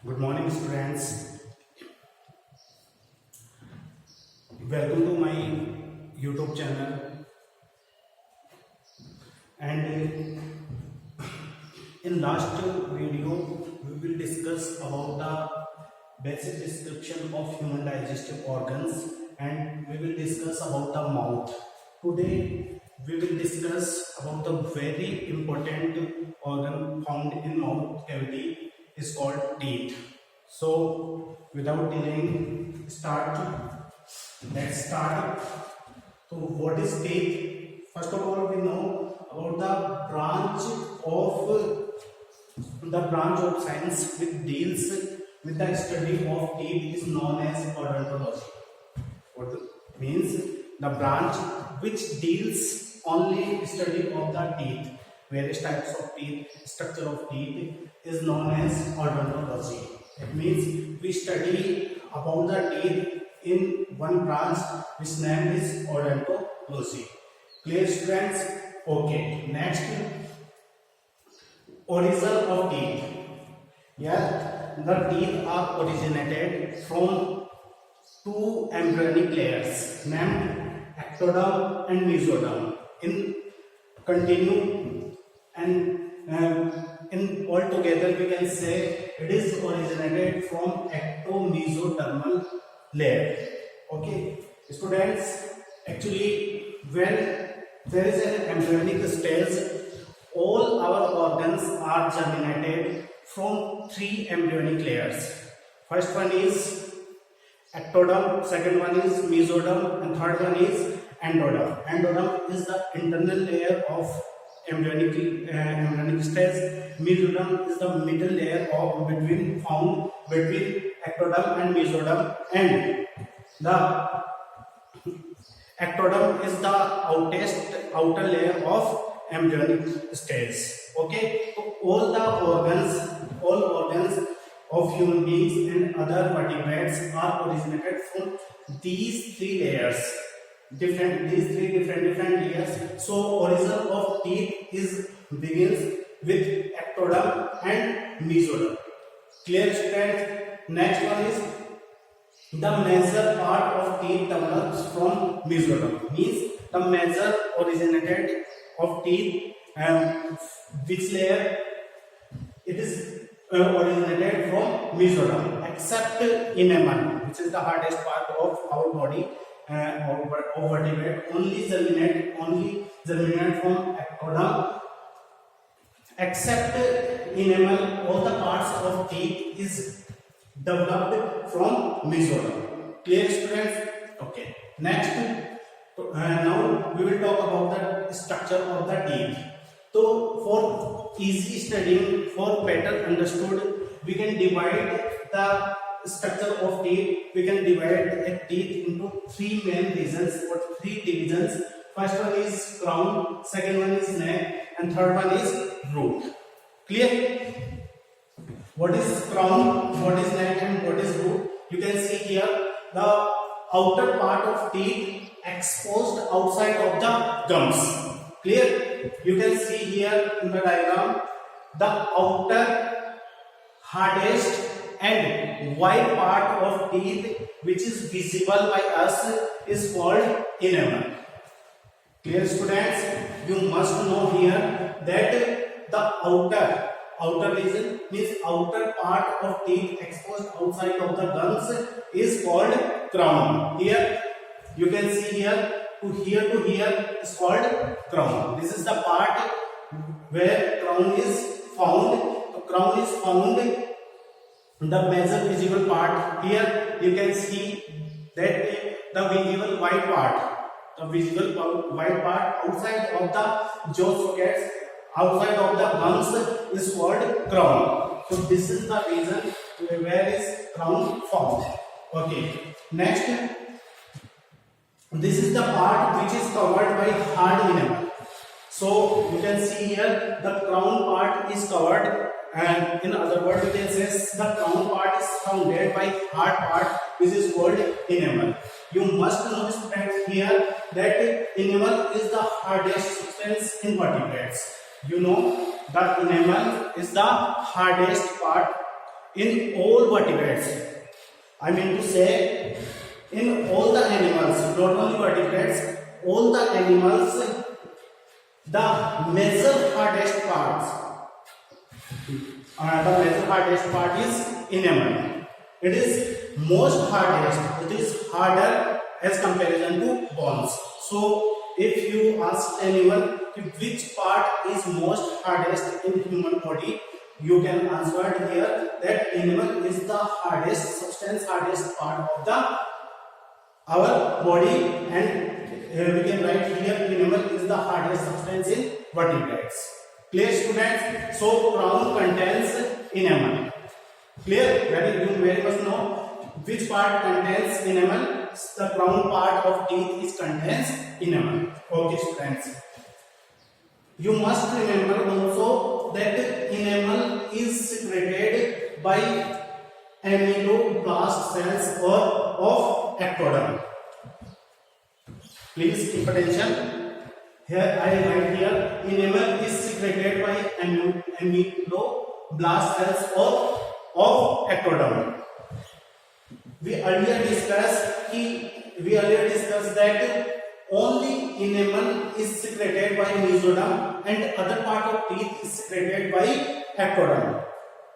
Good morning, students. Welcome to my YouTube channel. And in last video, we will discuss about the basic description of human digestive organs, and we will discuss about the mouth. Today, we will discuss about the very important organ found in mouth cavity is called teeth. So, without delaying, Let's start. So, what is teeth? First of all, we know about the branch of science which deals with the study of teeth is known as odontology. What means the branch which deals only study of the teeth, various types of teeth, structure of teeth is known as odontology. It means we study about the teeth in one branch which name is odontology. Clear, students? Okay. Next, origin of teeth. Yeah, the teeth are originated from two embryonic layers named ectoderm and mesoderm. In continue and in all together we can say it is originated from ectomesodermal layer. Okay, students, actually when there is an embryonic stage, all our organs are germinated from three embryonic layers. First one is ectoderm, second one is mesoderm, and third one is endoderm. Endoderm is the internal layer of embryonic stage. Mesoderm is the middle layer of found between ectoderm and mesoderm, and the ectoderm is the outer layer of embryonic stage. Okay, so all organs of human beings and other vertebrates are originated from these three layers. These three different layers. So origin of teeth begins with ectoderm and mesoderm. Clear, students? Next one is the major part of teeth develops from mesoderm. Means the major originated of teeth, which layer it is originated from mesoderm, except enamel, which is the hardest part of our body. Of vertebrate only germinate from ectoderm, except enamel. All the parts of teeth is developed from mesoderm. Clear, students? Okay. Next, now we will talk about the structure of the teeth. So, for easy studying, for better understood, we can divide the structure of teeth. We can divide a teeth into three main regions or three divisions. First one is crown, second one is neck, and third one is root. Clear? What is crown, what is neck, and what is root? You can see here the outer part of teeth exposed outside of the gums. Clear? You can see here in the diagram the outer hardest and wide part of teeth which is visible by us is called enamel. Clear, students? You must know here that the outer region means outer part of teeth exposed outside of the gums is called crown. Here you can see here to here is called crown. This is the part where crown is found. The crown is found the major visible part. Here you can see that the visible white part outside of the jaw sockets, outside of the gums is called crown. So this is the reason where is crown found. Okay. Next, this is the part which is covered by hard enamel. So you can see here the crown part is covered, and in other words you can say the crown part is surrounded by hard part which is called enamel. You must know, students, here that enamel is the hardest substance in vertebrates. You know that enamel is the hardest part in all vertebrates, I mean to say in all the animals, not only vertebrates, all the animals, the major hardest parts, the major hardest part is enamel. It is most hardest, it is harder as comparison to bones. So if you ask anyone which part is most hardest in human body, you can answer here that enamel is the hardest substance, hardest part of the our body, and we can write here enamel is the hardest substance in vertebrates. Clear, students? So crown contains enamel. Clear? You very much know which part contains enamel. The crown part of teeth is contains enamel. Okay, students. You must remember also that enamel is secreted by ameloblast cells or of ectoderm. Please keep attention. Here I write here enamel is secreted by ameloblast cells or of ectoderm. We earlier discussed that only enamel is secreted by mesoderm and other part of teeth is secreted by ectoderm.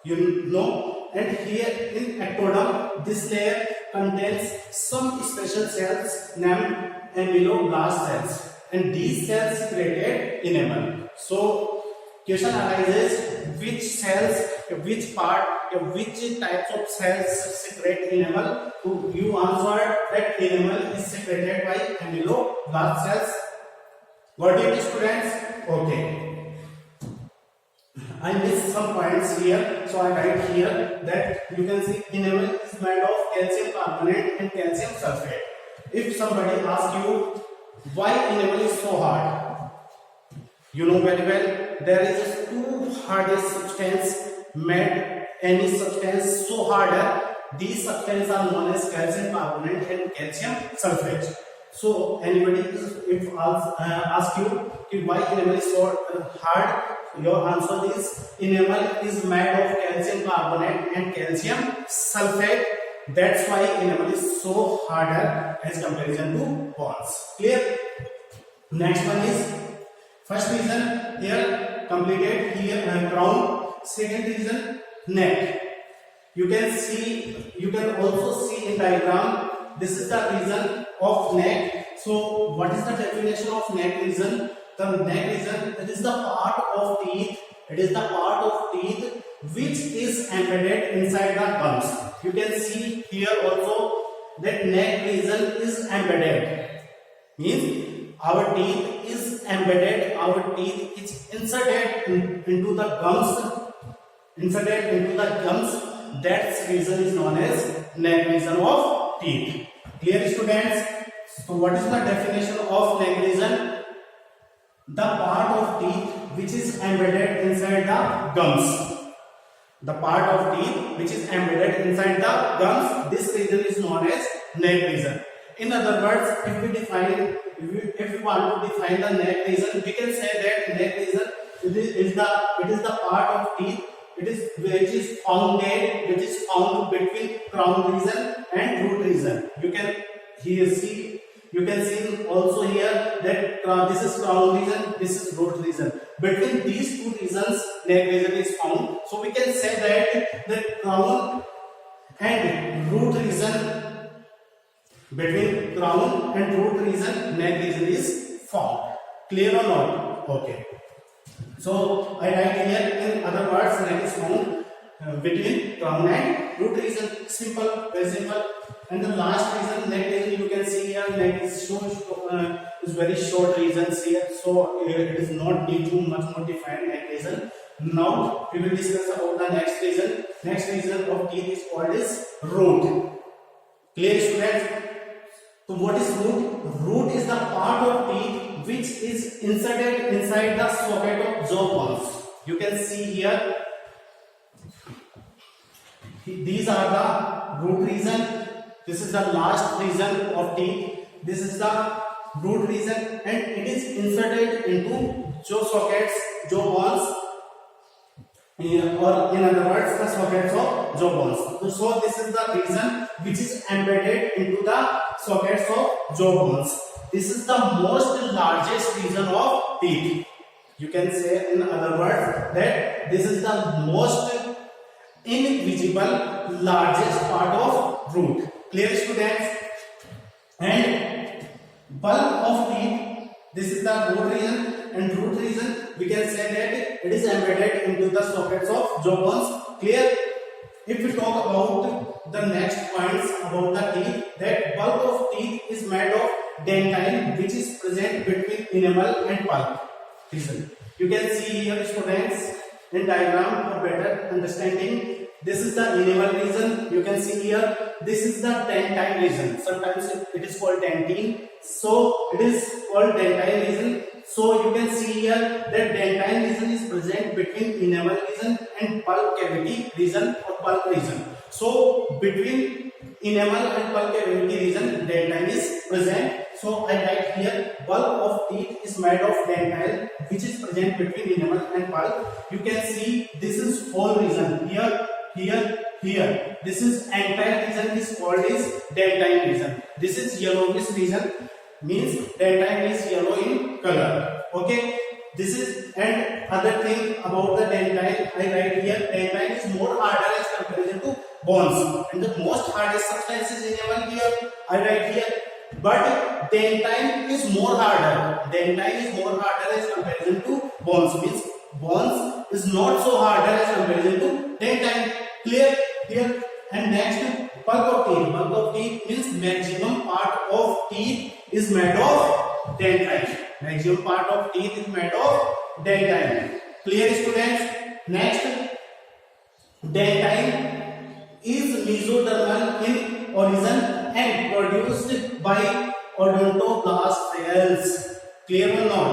You know, and here in ectoderm, this layer contains some special cells named ameloblast cells, and these cells secreted enamel. So question arises: which cells, which part, which types of cells secrete enamel? You answer that enamel is secreted by ameloblast cells. Got it, students? Okay. I missed some points here, so I write here that you can see enamel is made of calcium carbonate and calcium sulfate. If somebody asks you why enamel is so hard, you know very well there is two hardest substance made any substance so harder. These substances are known as calcium carbonate and calcium sulfate. So anybody if ask you why enamel is so hard, your answer is enamel is made of calcium carbonate and calcium sulfate. That's why enamel is so harder as comparison to bones. Clear? Next one is first reason here completed here crown. Second reason neck. You can also see in diagram. This is the region of neck. So what is the definition of neck region? The neck region, it is the part of teeth. It is the part of teeth which is embedded inside the gums. You can see here also that neck region is embedded. Means our teeth is embedded. Our teeth is inserted into the gums. Inserted into the gums. That region is known as neck region of teeth. Clear, students? So what is the definition of neck region? The part of teeth which is embedded inside the gums. The part of teeth which is embedded inside the gums. This region is known as neck region. In other words, if we want to define the neck region, we can say that neck region it is the part of teeth which is found between crown region and root region. You can see also here that this is crown region, this is root region. Between these two regions, neck region is found. So we can say that the crown and root region, between crown and root region, neck region is found. Clear or not? Okay. So I write here in other words, neck is found between crown and root region. Simple, very simple. And the last region, neck region, you can see here, neck is is very short regions here, so it is not need to much more define neck region. Now we will discuss about the next region. Next region of teeth is called as root. Clear, students? So what is root? Root is the part of teeth which is inserted inside the socket of jaw bones. You can see here. These are the root region. This is the last region of teeth. This is the root region, and it is inserted into jaw sockets, jaw bones, or in other words the sockets of jaw bones. So this is the region which is embedded into the sockets of jaw bones. This is the most largest region of teeth. You can say in other words that this is the most invisible largest part of root. Clear students? And bulk of teeth, this is the root region, and root region we can say that it is embedded into the sockets of jaw bones. Clear? If we talk about the next points about the teeth, that bulk of teeth is made of dentine which is present between enamel and pulp region. You can see here students in diagram for better understanding. This is the enamel region. You can see here. This is the dentine region. Sometimes it is called dentine. So it is called dentine region. So you can see here that dentine region is present between enamel region and pulp cavity region or pulp region. So between enamel and pulp cavity region, dentine is present. So I write here bulk of teeth is made of dentine which is present between enamel and pulp. You can see this is whole region here. Here. This is entire region is called is dentine region. This is yellowish region, means dentine is yellow in color. Okay. This is, and other thing about the dentine I write here, dentine is more harder as comparison to bones, and the most hardest substance is enamel here. I write here, but dentine is more harder. Dentine is more harder as comparison to bones, means bones is not so harder as comparison to dentine. Clear? Here. And next, bulk of teeth. Bulk of teeth means maximum part of teeth is made of dentine. Maximum part of teeth is made of dentine. Clear students? Next, dentine is mesodermal in origin and produced by odontoblast cells. Clear or not?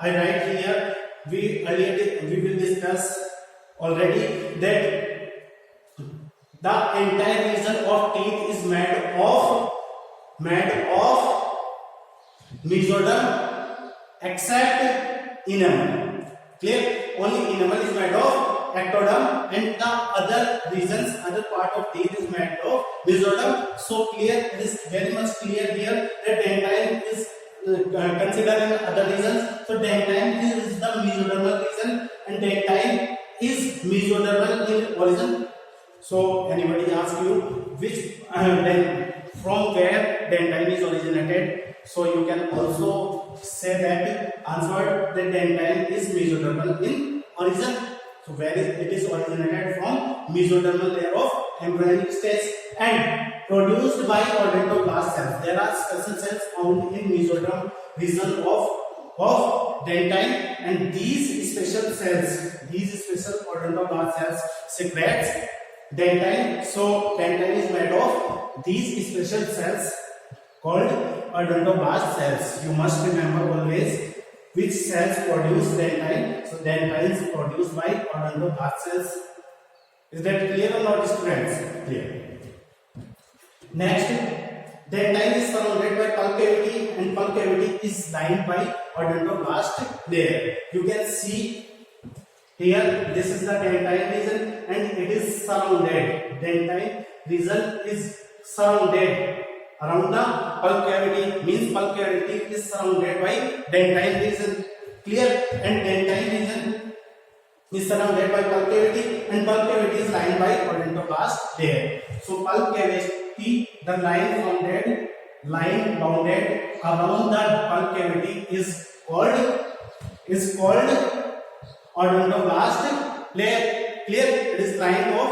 I write here. We will discuss already that the entire region of teeth is made of mesoderm except enamel. Clear? Only enamel is made of ectoderm and the other regions, other part of teeth is made of mesoderm. So clear, it is very much clear here that dentine is considered in other regions. So dentine is the mesodermal region and dentine is mesodermal in origin. So anybody ask you which from where dentine is originated, so you can also say that answer that dentine is mesodermal in origin. So where it is originated from mesodermal layer of embryonic stage and produced by odontoblast cells. There are special cells found in mesoderm region of dentine, and these special odontoblast cells secretes dentine. So dentine is made of these special cells called odontoblast cells. You must remember always which cells produce dentine. So dentine is produced by odontoblast cells. Is that clear or not, students? Clear. Next, dentine is surrounded by pulp cavity and pulp cavity is lined by odontoblast layer. You can see here, this is the dentine region and it is surrounded. Dentine region is surrounded around the pulp cavity, means pulp cavity is surrounded by dentine region. Clear? And dentine region is surrounded by pulp cavity and pulp cavity is lined by odontoblast layer. So pulp cavity, the line bounded around the pulp cavity is called odontoblast layer. Clear? It is line of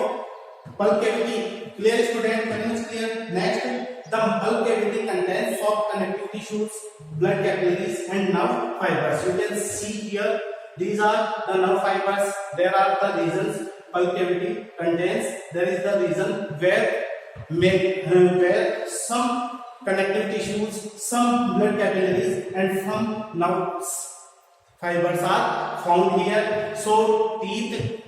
pulp cavity. Clear student? Very much clear. Next, the pulp cavity contains soft connective tissues, blood capillaries and nerve fibers. You can see here, these are the nerve fibers. There are the regions pulp cavity contains. There is the region where some connective tissues, some blood capillaries and some nerve fibers are found here. So teeth,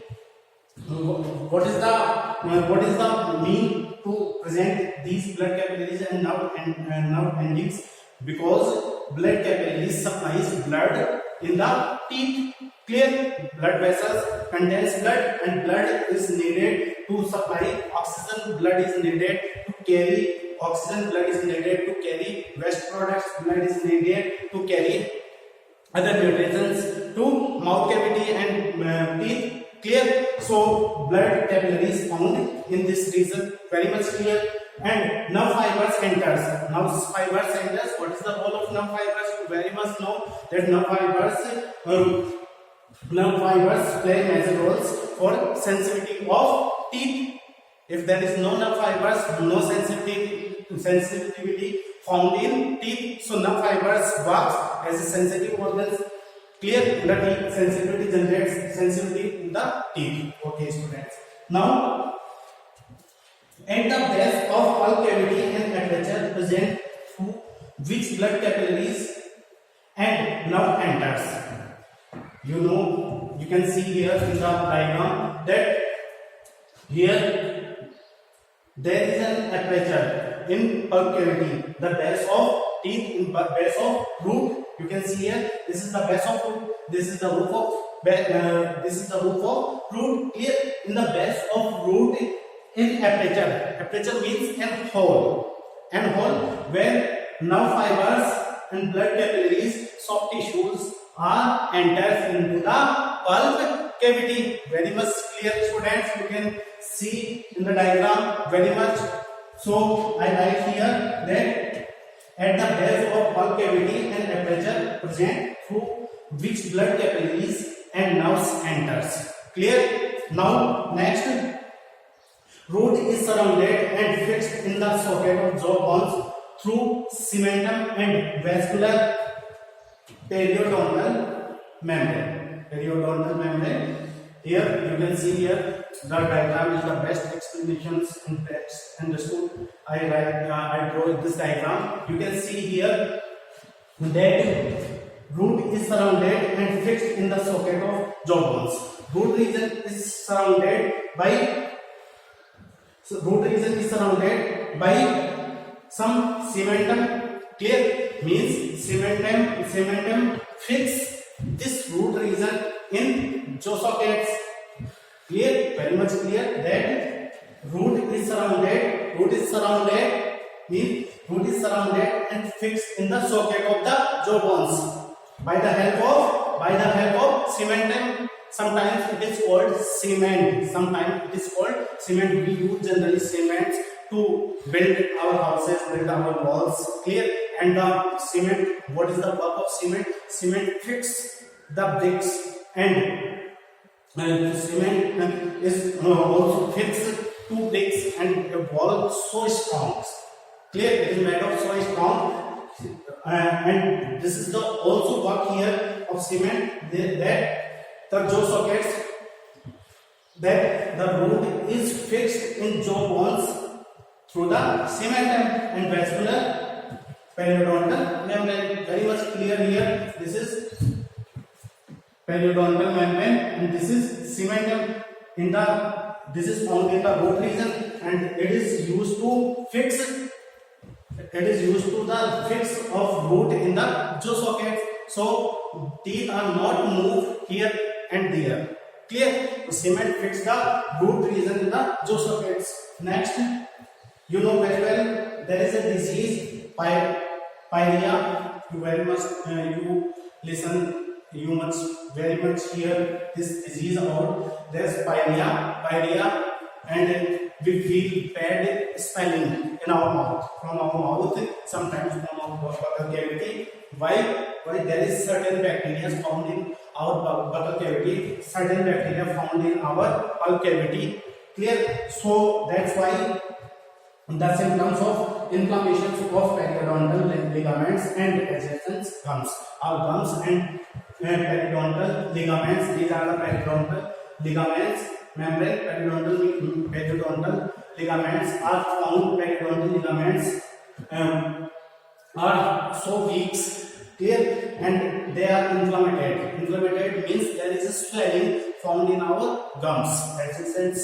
what is the mean to present these blood capillaries and nerve endings? Because blood capillaries supplies blood in the teeth. Clear. Blood vessels contains blood, and blood is needed to supply oxygen. Blood is needed to carry oxygen. Blood is needed to carry waste products. Blood is needed to carry other nutrients to mouth cavity and teeth. Clear. So blood capillaries found in this region, very much clear. And nerve fibers enters. What is the role of nerve fibers? You very much know that nerve fibers play major roles for sensitivity of teeth. If there is no nerve fibers, no sensitivity found in teeth. So nerve fibers works as a sensitive organs. Clear. The teeth sensitivity generates sensitivity in the teeth. Okay, students. Now, at the base of pulp cavity and aperture present through which blood capillaries and nerve enters. You can see here in the diagram that here there is an aperture in pulp cavity, the base of teeth, in base of root. You can see here, this is the base of root, this is the roof of root. Here in the base of root, in aperture means an hole where nerve fibers and blood capillaries, soft tissues are enters into the pulp cavity. Very much clear, students. You can see in the diagram very much. So I write here that at the base of pulp cavity and aperture present through which blood capillaries and nerves enters. Clear. Now next, root is surrounded and fixed in the socket of jaw bones through cementum and vascular periodontal membrane. Here you can see here the diagram is the best explanations and best understood. I draw this diagram. You can see here that root is surrounded and fixed in the socket of jaw bones. Root region is surrounded by some cementum. Clear. Means cementum fix this root region in jaw sockets. Clear. Very much clear that root is surrounded and fixed in the socket of the jaw bones by the help of cementum. Sometimes it is called cement. We use generally cement to build our houses, build our walls. Clear. And the cement, what is the work of cement? Cement fix the bricks, and cement is also fixed to bricks and a wall so strong. Clear. It is made of so strong, and this is the also work here of cement, that the jaw sockets, that the root is fixed in jaw bones through the cementum and vascular periodontal membrane. Very much clear here. This is periodontal membrane and this is cementum. This is found in the root region, and it is used to fix. It is used to the fix of root in the jaw sockets. So teeth are not moved here and there. Clear. So cement fix the root region in the jaw sockets. Next, you know very well there is a disease pyrrhia. You very much you listen. You must very much hear this disease about. There's pyrrhia, and we feel bad smelling in our mouth, from our mouth, sometimes from our buccal cavity. Why? There is certain bacteria found in our buccal cavity, certain bacteria found in our pulp cavity. Clear? So that's why the symptoms of inflammation of periodontal ligaments and adjacent gums. Our gums and periodontal ligaments, these are the periodontal ligaments. Membrane periodontal ligaments are found. Periodontal ligaments are so weak, clear, and they are inflamed. Inflamed means there is a swelling found in our gums. Adjacent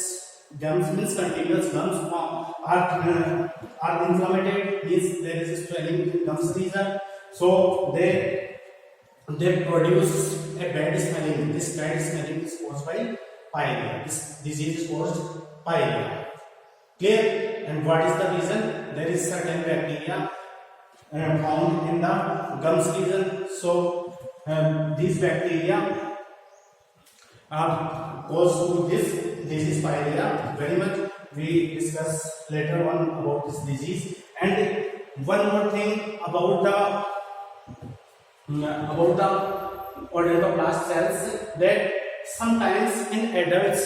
gums means continuous gums are inflamed, means there is a swelling in gums region. So they produce a bad smelling. This bad smelling is caused by pyorrhea. This disease is caused pyorrhea. Clear? And what is the reason? There is certain bacteria found in the gums region. So these bacteria are cause to this disease pyorrhea very much. We discuss later on about this disease. And one more thing about the odontoblast cells, that sometimes in adults,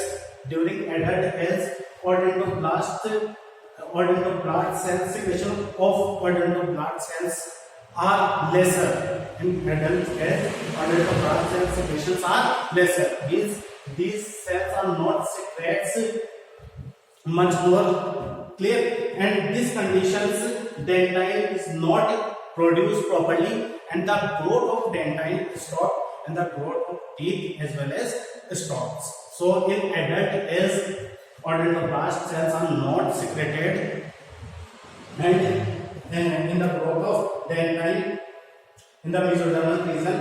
during adult age, odontoblast cell secretion of odontoblast cells are lesser. In adult age, odontoblast cell secretions are lesser. Means these cells are not secretes much more. Clear? And these conditions, dentine is not produced properly, and the growth of dentine stops, and the growth of teeth as well as stops. So in adult age, odontoblast cells are not secreted, and in the growth of dentine in the mesodermal region,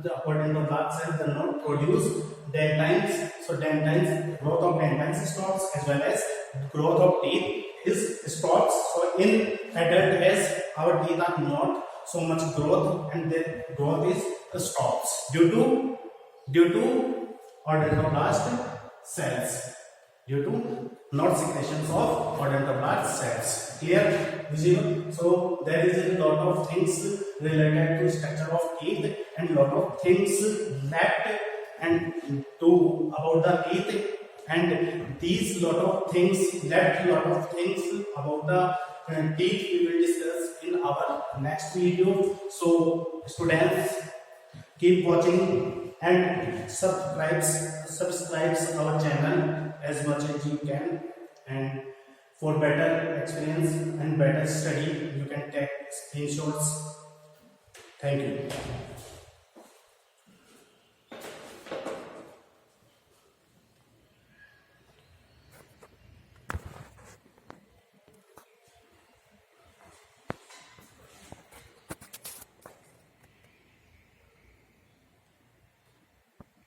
the odontoblast cells do not produce dentines. So growth of dentines stops, as well as growth of teeth is stops. So in adult age, our teeth are not so much growth, and their growth is stops due to odontoblast cells, due to not secretions of odontoblast cells. Clear? Visible? So there is a lot of things related to structure of teeth, and lot of things left and to about the teeth, and these lot of things about the teeth we will discuss in our next video. So students, keep watching and subscribe our channel as much as you can, and for better experience and better study you can take screenshots. Thank you.